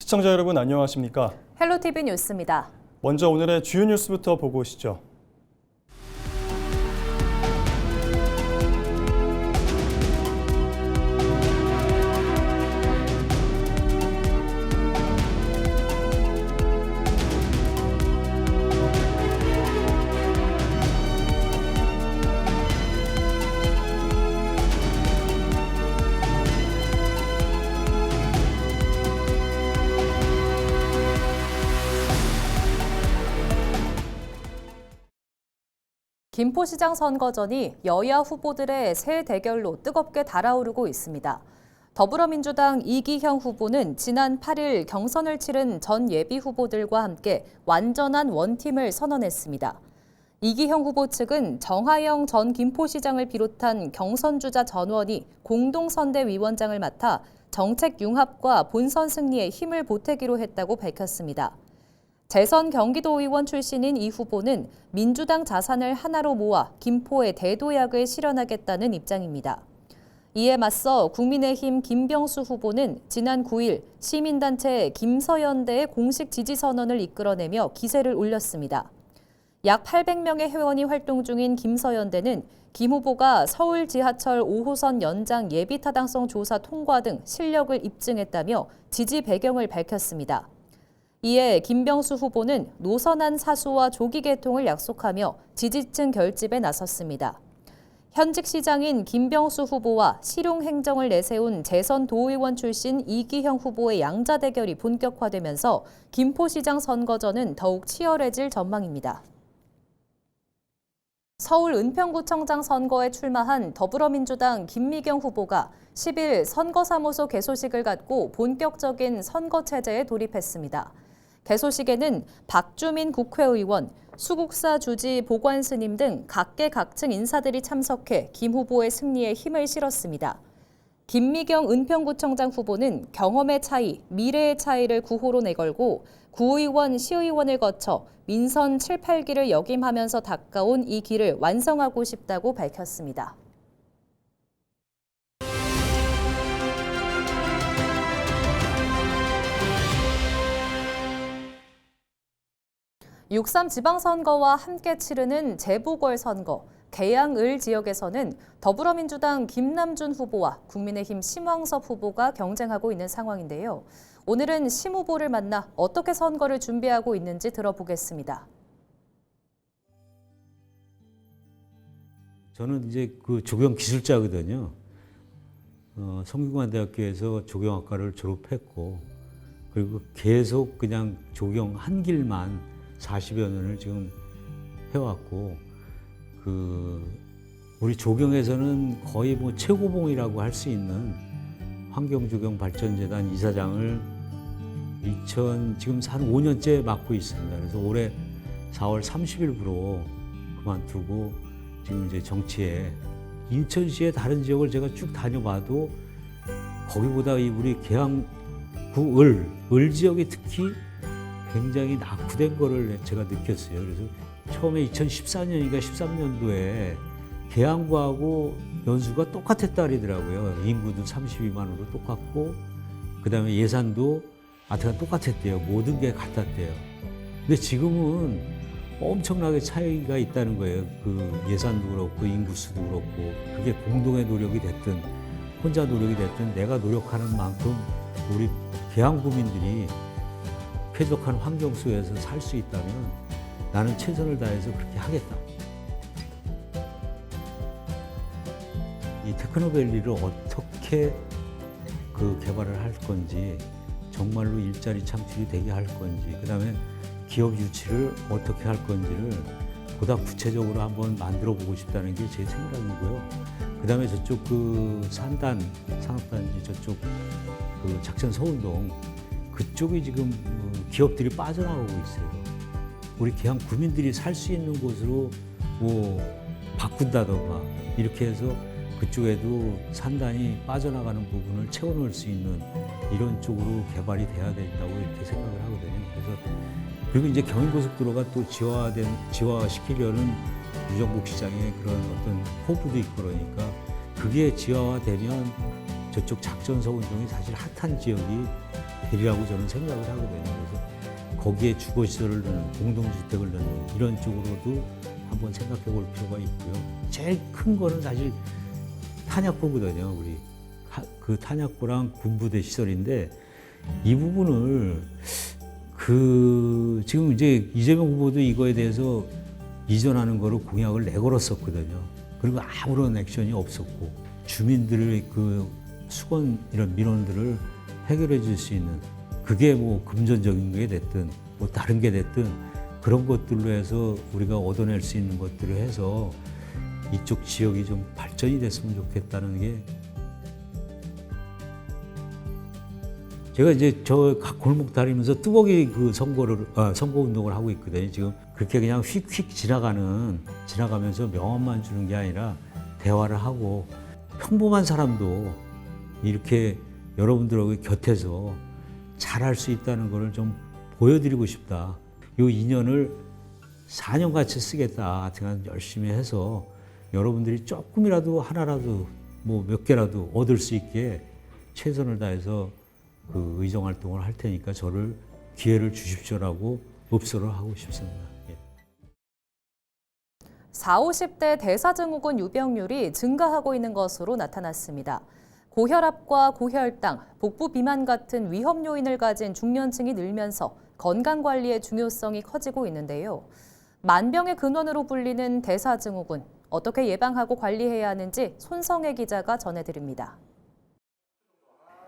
시청자 여러분 안녕하십니까? 헬로티비 뉴스입니다. 먼저 오늘의 주요 뉴스부터 보고 오시죠. 김포시장 선거전이 여야 후보들의 새 대결로 뜨겁게 달아오르고 있습니다. 더불어민주당 이기형 후보는 지난 8일 경선을 치른 전 예비 후보들과 함께 완전한 원팀을 선언했습니다. 이기형 후보 측은 정하영 전 김포시장을 비롯한 경선주자 전원이 공동선대위원장을 맡아 정책 융합과 본선 승리에 힘을 보태기로 했다고 밝혔습니다. 재선 경기도의원 출신인 이 후보는 민주당 자산을 하나로 모아 김포에 대도약을 실현하겠다는 입장입니다. 이에 맞서 국민의힘 김병수 후보는 지난 9일 시민단체 김서연대의 공식 지지선언을 이끌어내며 기세를 올렸습니다. 약 800명의 회원이 활동 중인 김서연대는 김 후보가 서울 지하철 5호선 연장 예비타당성 조사 통과 등 실력을 입증했다며 지지 배경을 밝혔습니다. 이에 김병수 후보는 노선안 사수와 조기 개통을 약속하며 지지층 결집에 나섰습니다. 현직 시장인 김병수 후보와 실용행정을 내세운 재선 도의원 출신 이기형 후보의 양자 대결이 본격화되면서 김포시장 선거전은 더욱 치열해질 전망입니다. 서울 은평구청장 선거에 출마한 더불어민주당 김미경 후보가 10일 선거사무소 개소식을 갖고 본격적인 선거 체제에 돌입했습니다. 개소식에는 박주민 국회의원, 수국사 주지 보관스님 등 각계각층 인사들이 참석해 김 후보의 승리에 힘을 실었습니다. 김미경 은평구청장 후보는 경험의 차이, 미래의 차이를 구호로 내걸고 구의원, 시의원을 거쳐 민선 7, 8기를 역임하면서 닦아온 이 길을 완성하고 싶다고 밝혔습니다. 6.3 지방선거와 함께 치르는 재보궐선거, 계양을 지역에서는 더불어민주당 김남준 후보와 국민의힘 심왕섭 후보가 경쟁하고 있는 상황인데요. 오늘은 심 후보를 만나 어떻게 선거를 준비하고 있는지 들어보겠습니다. 저는 이제 그 조경 기술자거든요. 성균관대학교에서 조경학과를 졸업했고, 그리고 계속 그냥 조경 한 길만 40여 년을 지금 해왔고, 우리 조경에서는 거의 뭐 최고봉이라고 할 수 있는 환경조경발전재단 이사장을 지금 한 5년째 맡고 있습니다. 그래서 올해 4월 30일부로 그만두고 지금 이제 정치에, 인천시의 다른 지역을 제가 쭉 다녀봐도 거기보다 우리 계양구 을 지역이 특히 굉장히 낙후된 거를 제가 느꼈어요. 그래서 처음에 2014년인가 13년도에 계양구하고 연수가 똑같았다 그러더라고요. 인구도 32만으로 똑같고, 그 다음에 예산도 아트가 똑같았대요. 모든 게 같았대요. 근데 지금은 엄청나게 차이가 있다는 거예요. 그 예산도 그렇고 인구수도 그렇고, 그게 공동의 노력이 됐든 혼자 노력이 됐든 내가 노력하는 만큼 우리 계양구민들이 쾌적한 환경 속에서 살 수 있다면 나는 최선을 다해서 그렇게 하겠다. 이 테크노밸리를 어떻게 개발을 할 건지, 정말로 일자리 창출이 되게 할 건지, 그다음에 기업 유치를 어떻게 할 건지를 보다 구체적으로 한번 만들어 보고 싶다는 게 제 생각이고요. 그다음에 저쪽 산단 산업단지 저쪽 작전 서운동 그쪽이 지금 기업들이 빠져나가고 있어요. 우리 계양 구민들이 살 수 있는 곳으로 뭐 바꾼다던가 이렇게 해서 그쪽에도 산단이 빠져나가는 부분을 채워넣을 수 있는 이런 쪽으로 개발이 돼야 된다고 이렇게 생각을 하거든요. 그래서 그리고 이제 경인고속도로가 또 지화시키려는 유정복 시장의 그런 어떤 포부도 있고, 그러니까 그게 지화화되면 저쪽 작전서 운동이 사실 핫한 지역이 되리라고 저는 생각을 하거든요. 그래서 거기에 주거시설을 넣는, 공동주택을 넣는 이런 쪽으로도 한번 생각해 볼 필요가 있고요. 제일 큰 거는 사실 탄약고거든요. 우리 그 탄약고랑 군부대 시설인데 이 부분을 지금 이제 이재명 후보도 이거에 대해서 이전하는 거로 공약을 내걸었었거든요. 그리고 아무런 액션이 없었고 주민들의 그 수건 이런 민원들을 해결해 줄 수 있는 그게 뭐 금전적인 게 됐든 뭐 다른 게 됐든 그런 것들로 해서 우리가 얻어낼 수 있는 것들을 해서 이쪽 지역이 좀 발전이 됐으면 좋겠다는 게 제가 이제 저 각 골목 다니면서 뚜벅이 그 선거 운동을 하고 있거든요. 지금 그렇게 그냥 휙휙 지나가면서 명함만 주는 게 아니라 대화를 하고 평범한 사람도 이렇게 여러분들하고 곁에서 잘할 수 있다는 것을 좀 보여드리고 싶다. 이 2년을 4년 같이 쓰겠다. 하여튼 열심히 해서 여러분들이 조금이라도 하나라도 뭐 몇 개라도 얻을 수 있게 최선을 다해서 그 의정 활동을 할 테니까 저를 기회를 주십시오라고 읍소를 하고 싶습니다. 예. 40, 50대 대사증후군 유병률이 증가하고 있는 것으로 나타났습니다. 고혈압과 고혈당, 복부 비만 같은 위험 요인을 가진 중년층이 늘면서 건강관리의 중요성이 커지고 있는데요. 만병의 근원으로 불리는 대사증후군, 어떻게 예방하고 관리해야 하는지 손성혜 기자가 전해드립니다.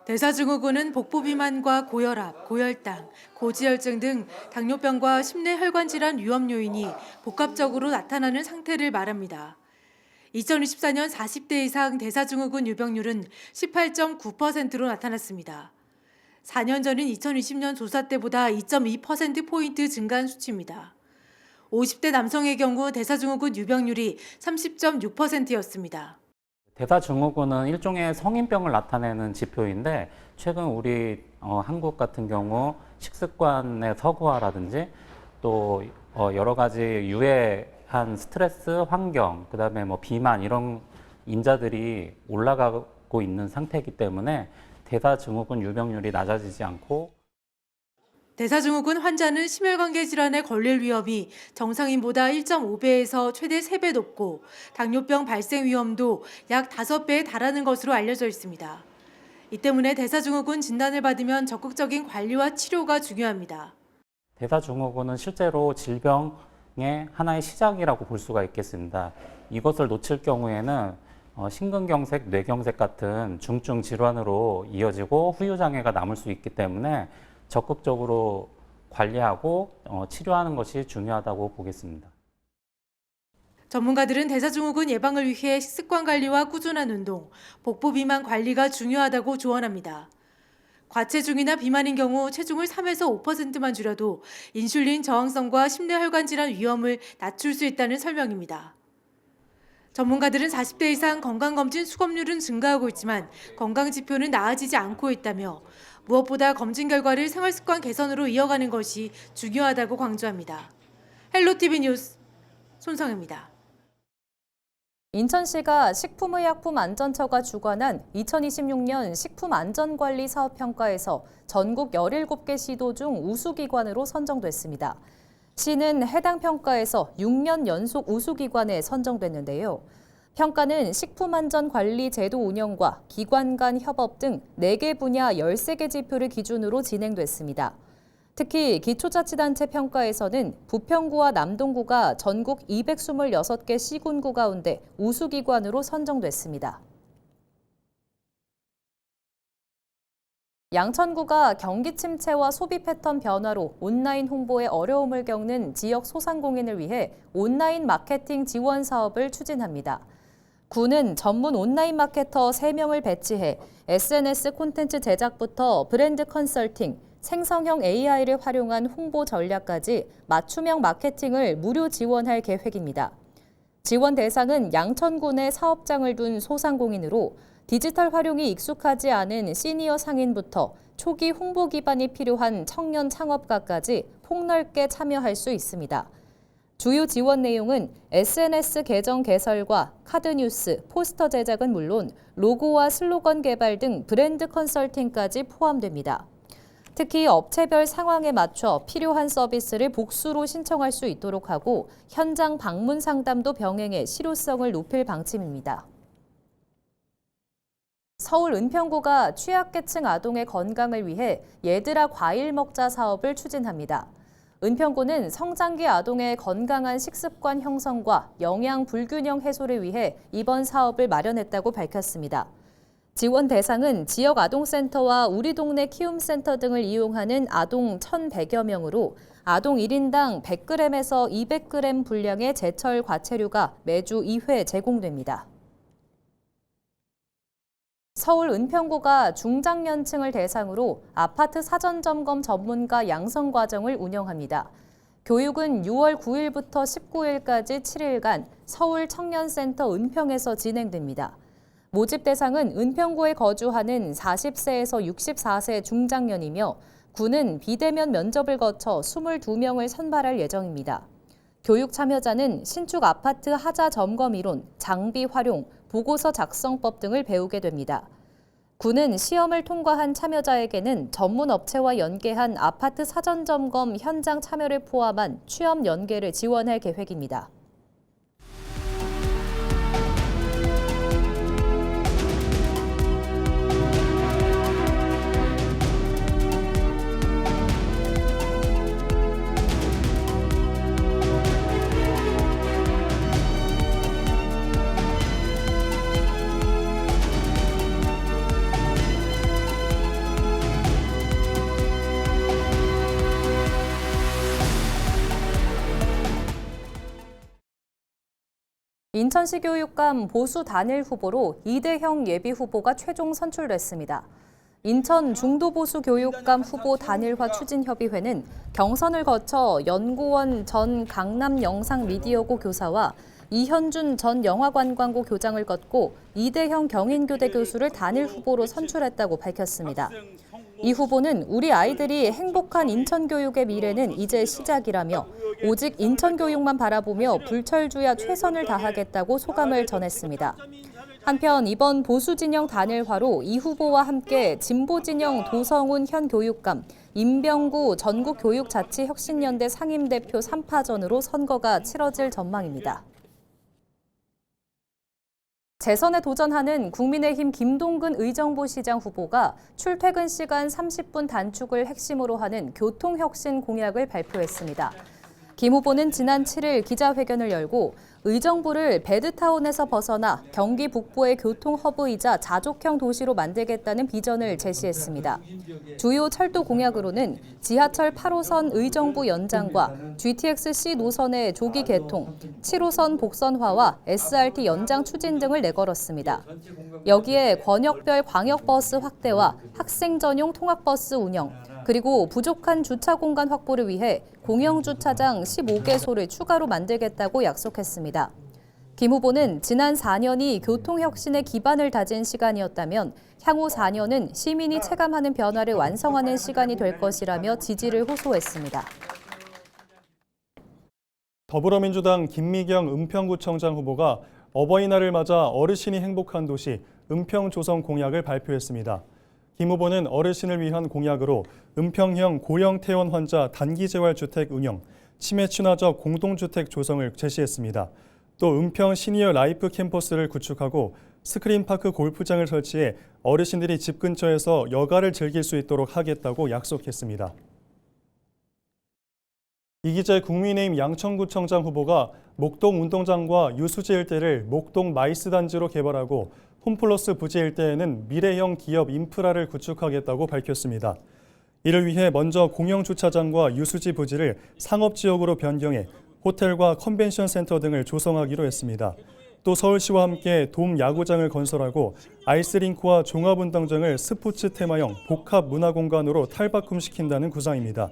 대사증후군은 복부 비만과 고혈압, 고혈당, 고지혈증 등 당뇨병과 심내혈관 질환 위험 요인이 복합적으로 나타나는 상태를 말합니다. 2024년 40대 이상 대사증후군 유병률은 18.9%로 나타났습니다. 4년 전인 2020년 조사 때보다 2.2%포인트 증가한 수치입니다. 50대 남성의 경우 대사증후군 유병률이 30.6%였습니다. 대사증후군은 일종의 성인병을 나타내는 지표인데 최근 우리 한국 같은 경우 식습관의 서구화라든지 또 여러 가지 유해한 스트레스, 환경, 그다음에 뭐 비만 이런 인자들이 올라가고 있는 상태이기 때문에 대사증후군 유병률이 낮아지지 않고 대사증후군 환자는 심혈관계 질환에 걸릴 위험이 정상인보다 1.5배에서 최대 3배 높고 당뇨병 발생 위험도 약 5배에 달하는 것으로 알려져 있습니다. 이 때문에 대사증후군 진단을 받으면 적극적인 관리와 치료가 중요합니다. 대사증후군은 실제로 질병의 하나의 시작이라고 볼 수가 있겠습니다. 이것을 놓칠 경우에는 심근경색, 뇌경색 같은 중증 질환으로 이어지고 후유장애가 남을 수 있기 때문에 적극적으로 관리하고 치료하는 것이 중요하다고 보겠습니다. 전문가들은 대사증후군 예방을 위해 식습관 관리와 꾸준한 운동, 복부 비만 관리가 중요하다고 조언합니다. 과체중이나 비만인 경우 체중을 3에서 5%만 줄여도 인슐린 저항성과 심내혈관 질환 위험을 낮출 수 있다는 설명입니다. 전문가들은 40대 이상 건강검진 수검률은 증가하고 있지만 건강지표는 나아지지 않고 있다며 무엇보다 검진 결과를 생활습관 개선으로 이어가는 것이 중요하다고 강조합니다. 헬로티비 뉴스 손성혜입니다. 인천시가 식품의약품안전처가 주관한 2026년 식품안전관리 사업평가에서 전국 17개 시도 중 우수기관으로 선정됐습니다. 시는 해당 평가에서 6년 연속 우수기관에 선정됐는데요. 평가는 식품안전관리 제도 운영과 기관 간 협업 등 4개 분야 13개 지표를 기준으로 진행됐습니다. 특히 기초자치단체 평가에서는 부평구와 남동구가 전국 226개 시군구 가운데 우수기관으로 선정됐습니다. 양천구가 경기 침체와 소비 패턴 변화로 온라인 홍보에 어려움을 겪는 지역 소상공인을 위해 온라인 마케팅 지원 사업을 추진합니다. 구는 전문 온라인 마케터 3명을 배치해 SNS 콘텐츠 제작부터 브랜드 컨설팅, 생성형 AI를 활용한 홍보 전략까지 맞춤형 마케팅을 무료 지원할 계획입니다. 지원 대상은 양천구 내 사업장을 둔 소상공인으로 디지털 활용이 익숙하지 않은 시니어 상인부터 초기 홍보 기반이 필요한 청년 창업가까지 폭넓게 참여할 수 있습니다. 주요 지원 내용은 SNS 계정 개설과 카드 뉴스, 포스터 제작은 물론 로고와 슬로건 개발 등 브랜드 컨설팅까지 포함됩니다. 특히 업체별 상황에 맞춰 필요한 서비스를 복수로 신청할 수 있도록 하고 현장 방문 상담도 병행해 실효성을 높일 방침입니다. 서울 은평구가 취약계층 아동의 건강을 위해 얘들아 과일 먹자 사업을 추진합니다. 은평구는 성장기 아동의 건강한 식습관 형성과 영양 불균형 해소를 위해 이번 사업을 마련했다고 밝혔습니다. 지원 대상은 지역 아동센터와 우리 동네 키움센터 등을 이용하는 아동 1,100여 명으로 아동 1인당 100g에서 200g 분량의 제철 과체류가 매주 2회 제공됩니다. 서울 은평구가 중장년층을 대상으로 아파트 사전점검 전문가 양성 과정을 운영합니다. 교육은 6월 9일부터 19일까지 7일간 서울 청년센터 은평에서 진행됩니다. 모집 대상은 은평구에 거주하는 40세에서 64세 중장년이며 구는 비대면 면접을 거쳐 22명을 선발할 예정입니다. 교육 참여자는 신축 아파트 하자 점검 이론, 장비 활용, 보고서 작성법 등을 배우게 됩니다. 구는 시험을 통과한 참여자에게는 전문 업체와 연계한 아파트 사전 점검 현장 참여를 포함한 취업 연계를 지원할 계획입니다. 인천시 교육감 보수 단일 후보로 이대형 예비 후보가 최종 선출됐습니다. 인천 중도보수 교육감 후보 단일화 추진협의회는 경선을 거쳐 연구원 전 강남영상미디어고 교사와 이현준 전 영화관광고 교장을 꺾고 이대형 경인교대 교수를 단일 후보로 선출했다고 밝혔습니다. 이 후보는 우리 아이들이 행복한 인천교육의 미래는 이제 시작이라며 오직 인천교육만 바라보며 불철주야 최선을 다하겠다고 소감을 전했습니다. 한편 이번 보수진영 단일화로 이 후보와 함께 진보진영 도성훈 현 교육감, 임병구 전국교육자치혁신연대 상임대표 3파전으로 선거가 치러질 전망입니다. 재선에 도전하는 국민의힘 김동근 의정부시장 후보가 출퇴근 시간 30분 단축을 핵심으로 하는 교통혁신 공약을 발표했습니다. 김 후보는 지난 7일 기자회견을 열고 의정부를 배드타운에서 벗어나 경기 북부의 교통허브이자 자족형 도시로 만들겠다는 비전을 제시했습니다. 주요 철도 공약으로는 지하철 8호선 의정부 연장과 GTX-C 노선의 조기 개통, 7호선 복선화와 SRT 연장 추진 등을 내걸었습니다. 여기에 권역별 광역버스 확대와 학생 전용 통학버스 운영, 그리고 부족한 주차 공간 확보를 위해 공영주차장 15개소를 추가로 만들겠다고 약속했습니다. 김 후보는 지난 4년이 교통혁신의 기반을 다진 시간이었다면 향후 4년은 시민이 체감하는 변화를 완성하는 시간이 될 것이라며 지지를 호소했습니다. 더불어민주당 김미경 은평구청장 후보가 어버이날을 맞아 어르신이 행복한 도시 은평조성 공약을 발표했습니다. 김 후보는 어르신을 위한 공약으로 은평형 고령 퇴원 환자 단기재활주택 운영, 치매 친화적 공동주택 조성을 제시했습니다. 또 은평 시니어 라이프 캠퍼스를 구축하고 스크린파크 골프장을 설치해 어르신들이 집 근처에서 여가를 즐길 수 있도록 하겠다고 약속했습니다. 이기재 국민의힘 양천구청장 후보가 목동 운동장과 유수지 일대를 목동 마이스 단지로 개발하고 홈플러스 부지 일대에는 미래형 기업 인프라를 구축하겠다고 밝혔습니다. 이를 위해 먼저 공영주차장과 유수지 부지를 상업지역으로 변경해 호텔과 컨벤션 센터 등을 조성하기로 했습니다. 또 서울시와 함께 돔 야구장을 건설하고 아이스링크와 종합운동장을 스포츠 테마형 복합 문화공간으로 탈바꿈시킨다는 구상입니다.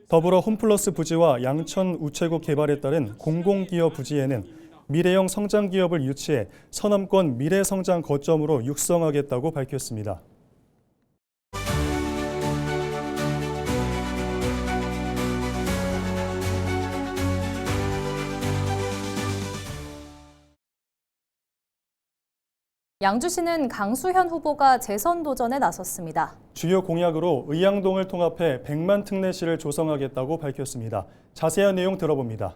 더불어 홈플러스 부지와 양천 우체국 개발에 따른 공공기업 부지에는 미래형 성장기업을 유치해 서남권 미래성장 거점으로 육성하겠다고 밝혔습니다. 양주시는 강수현 후보가 재선 도전에 나섰습니다. 주요 공약으로 의양동을 통합해 100만 특례시를 조성하겠다고 밝혔습니다. 자세한 내용 들어봅니다.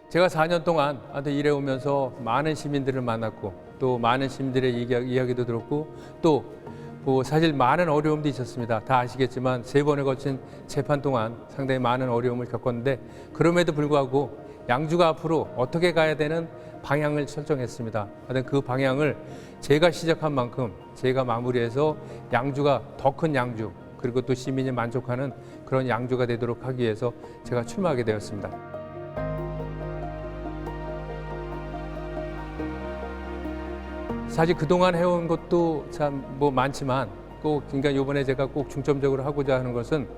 제가 4년 동안 일해오면서 많은 시민들을 만났고 또 많은 시민들의 이야기도 들었고 또 사실 많은 어려움도 있었습니다. 다 아시겠지만 3번에 거친 재판 동안 상당히 많은 어려움을 겪었는데 그럼에도 불구하고 양주가 앞으로 어떻게 가야 되는 방향을 설정했습니다. 그 방향을 제가 시작한 만큼 제가 마무리해서 양주가 더 큰 양주 그리고 또 시민이 만족하는 그런 양주가 되도록 하기 위해서 제가 출마하게 되었습니다. 사실 그동안 해온 것도 참 많지만 그러니까 이번에 제가 꼭 중점적으로 하고자 하는 것은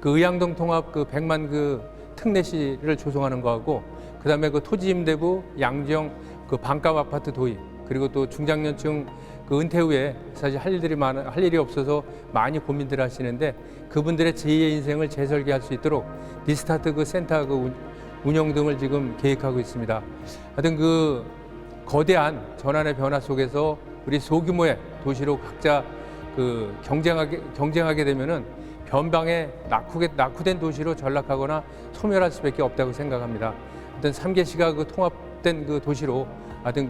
그 의양동 통합 100만 특례시를 조성하는 거하고 그다음에 토지 임대부 양지형 반값 아파트 도입 그리고 또 중장년층 은퇴 후에 사실 할 일이 없어서 많이 고민들 하시는데 그분들의 제2의 인생을 재설계할 수 있도록 리스타트 센터 운영 등을 지금 계획하고 있습니다. 하여튼 거대한 전환의 변화 속에서 우리 소규모의 도시로 각자 경쟁하게 되면은 변방에 낙후된 도시로 전락하거나 소멸할 수밖에 없다고 생각합니다. 하여튼 3개시가 통합된 도시로 하여튼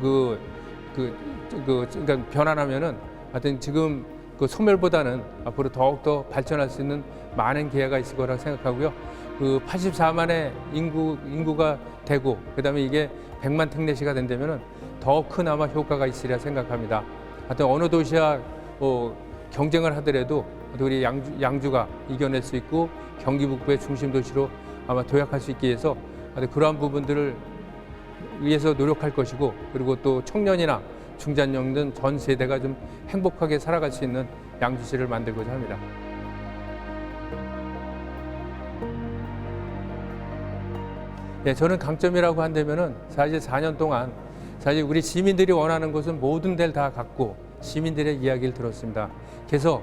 그러니까 변환하면은 하여튼 지금 소멸보다는 앞으로 더욱더 발전할 수 있는 많은 기회가 있을 거라고 생각하고요. 84만의 인구가 되고 그다음에 이게 100만 특례시가 된다면은 더 큰 아마 효과가 있으리라 생각합니다. 하여튼 어느 도시와 경쟁을 하더라도 우리 양주가 이겨낼 수 있고 경기 북부의 중심 도시로 아마 도약할 수 있기 위해서 그러한 부분들을 위해서 노력할 것이고 그리고 또 청년이나 중장년 등 전 세대가 좀 행복하게 살아갈 수 있는 양주시를 만들고자 합니다. 예, 저는 강점이라고 한다면은 사실 4년 동안 사실 우리 시민들이 원하는 것은 모든 데를 다 갖고 시민들의 이야기를 들었습니다. 그래서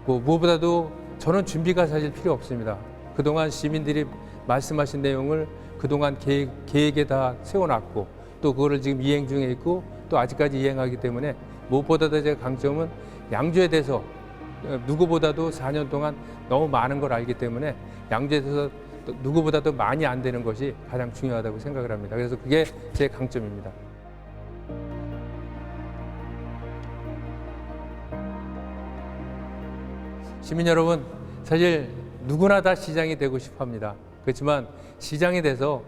무엇보다도 저는 준비가 사실 필요 없습니다. 그동안 시민들이 말씀하신 내용을 그동안 계획에 다 세워놨고 또 그거를 지금 이행 중에 있고 또 아직까지 이행하기 때문에 무엇보다도 제 강점은 양주에 대해서 누구보다도 4년 동안 너무 많은 걸 알기 때문에 양주에 대해서 누구보다도 많이 안 되는 것이 가장 중요하다고 생각을 합니다. 그래서 그게 제 강점입니다. 시민 여러분, 사실 누구나 다 시장이 되고 싶어 합니다. 그렇지만 시장이 돼서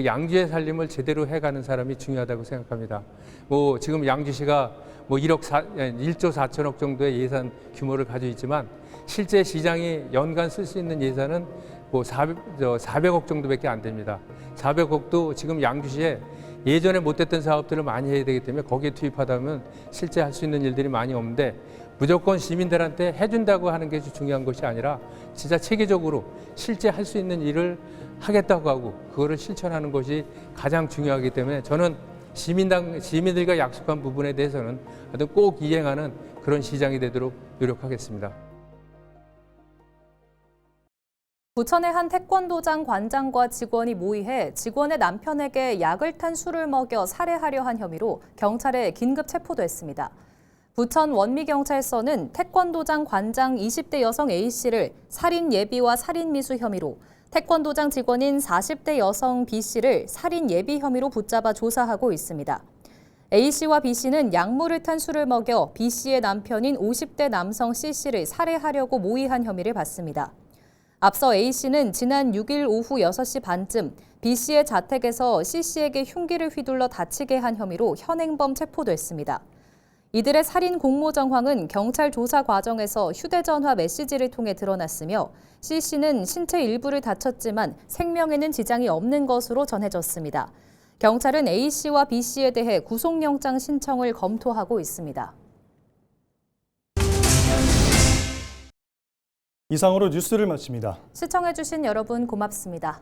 양주의 살림을 제대로 해가는 사람이 중요하다고 생각합니다. 지금 양주시가 1조 4천억 정도의 예산 규모를 가지고 있지만 실제 시장이 연간 쓸 수 있는 예산은 400억 정도밖에 안 됩니다. 400억도 지금 양주시에 예전에 못했던 사업들을 많이 해야 되기 때문에 거기에 투입하다 보면 실제 할 수 있는 일들이 많이 없는데 무조건 시민들한테 해준다고 하는 게 중요한 것이 아니라 진짜 체계적으로 실제 할 수 있는 일을 하겠다고 하고 그거를 실천하는 것이 가장 중요하기 때문에 저는 시민들과 약속한 부분에 대해서는 하여튼 꼭 이행하는 그런 시장이 되도록 노력하겠습니다. 부천의 한 태권도장 관장과 직원이 모의해 직원의 남편에게 약을 탄 술을 먹여 살해하려 한 혐의로 경찰에 긴급 체포됐습니다. 부천 원미경찰서는 태권도장 관장 20대 여성 A씨를 살인 예비와 살인 미수 혐의로 태권도장 직원인 40대 여성 B씨를 살인 예비 혐의로 붙잡아 조사하고 있습니다. A씨와 B씨는 약물을 탄 술을 먹여 B씨의 남편인 50대 남성 C씨를 살해하려고 모의한 혐의를 받습니다. 앞서 A씨는 지난 6일 오후 6시 반쯤 B씨의 자택에서 C씨에게 흉기를 휘둘러 다치게 한 혐의로 현행범 체포됐습니다. 이들의 살인 공모 정황은 경찰 조사 과정에서 휴대전화 메시지를 통해 드러났으며 C씨는 신체 일부를 다쳤지만 생명에는 지장이 없는 것으로 전해졌습니다. 경찰은 A씨와 B씨에 대해 구속영장 신청을 검토하고 있습니다. 이상으로 뉴스를 마칩니다. 시청해주신 여러분 고맙습니다.